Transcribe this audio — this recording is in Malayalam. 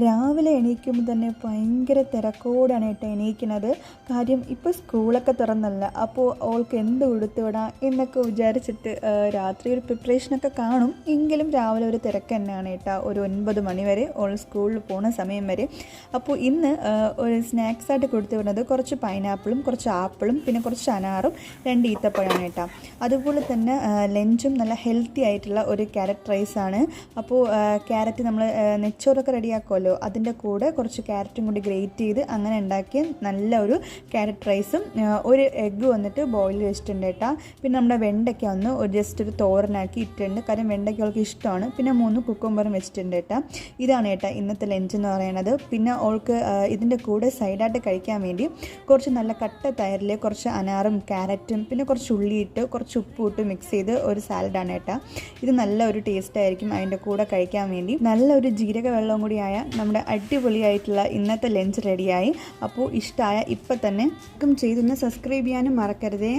രാവിലെ എണീക്കുമ്പോൾ തന്നെ ഭയങ്കര തിരക്കോടാണ് കേട്ടോ എണീക്കുന്നത്. കാര്യം ഇപ്പോൾ സ്കൂളൊക്കെ തുറന്നല്ല, അപ്പോൾ അവൾക്ക് എന്ത് കൊടുത്തുവിടാം എന്നൊക്കെ വിചാരിച്ചിട്ട് രാത്രി ഒരു പ്രിപ്പറേഷനൊക്കെ കാണും. എങ്കിലും രാവിലെ ഒരു തിരക്ക് തന്നെയാണ് കേട്ടോ, ഒരു 9 മണി വരെ അവൾ സ്കൂളിൽ പോകുന്ന സമയം വരെ. അപ്പോൾ ഇന്ന് ഒരു സ്നാക്സായിട്ട് കൊടുത്തു വിടുന്നത് കുറച്ച് പൈനാപ്പിളും കുറച്ച് ആപ്പിളും പിന്നെ കുറച്ച് അനാറും 2 ഈത്തപ്പഴമാണ് കേട്ടോ. അതുപോലെ തന്നെ ലഞ്ചും നല്ല ഹെൽത്തി ആയിട്ടുള്ള ഒരു ക്യാരറ്റ് റൈസാണ്. അപ്പോൾ ക്യാരറ്റ് നമ്മൾ നെച്ചോറൊക്കെ റെഡിയാക്കുമല്ലോ, അതിൻ്റെ കൂടെ കുറച്ച് ക്യാരറ്റും കൂടി ഗ്രേറ്റ് ചെയ്ത് അങ്ങനെ ഉണ്ടാക്കിയ നല്ല ഒരു ക്യാരറ്റ് റൈസും ഒരു എഗ്ഗ് വന്നിട്ട് ബോയിൽ വെച്ചിട്ടുണ്ട് കേട്ടോ. പിന്നെ നമ്മുടെ വെണ്ടയ്ക്ക ഒന്ന് ജസ്റ്റ് ഒരു തോരനാക്കി ഇട്ടിട്ടുണ്ട്, കാര്യം വെണ്ടയ്ക്ക അവൾക്ക് ഇഷ്ടമാണ്. പിന്നെ 3 കുക്കുംബറും വെച്ചിട്ടുണ്ട് കേട്ടോ. ഇതാണ് കേട്ടോ ഇന്നത്തെ ലഞ്ച് എന്ന് പറയുന്നത്. പിന്നെ അവൾക്ക് ഇതിൻ്റെ കൂടെ സൈഡായിട്ട് കഴിക്കാൻ വേണ്ടി കുറച്ച് നല്ല കട്ട തൈരിൽ കുറച്ച് അനാറും ക്യാരറ്റും പിന്നെ കുറച്ച് ഉള്ളിയിട്ട് കുറച്ച് ഉപ്പും ഇട്ട് മിക്സ് ചെയ്ത് ഒരു സാലഡാണ് കേട്ടോ. ഇത് നല്ല ഒരു ടേസ്റ്റ് ആയിരിക്കും അതിൻ്റെ കൂടെ കഴിക്കാൻ വേണ്ടി. നല്ലൊരു ജീരക വെള്ളം കൂടിയായ നമ്മുടെ അടിപൊളിയായിട്ടുള്ള ഇന്നത്തെ ലഞ്ച് റെഡിയായി. അപ്പോൾ ഇഷ്ടമായ ഇപ്പം തന്നെ ചെയ്തൊന്ന് സബ്സ്ക്രൈബ് ചെയ്യാനും മറക്കരുതേ.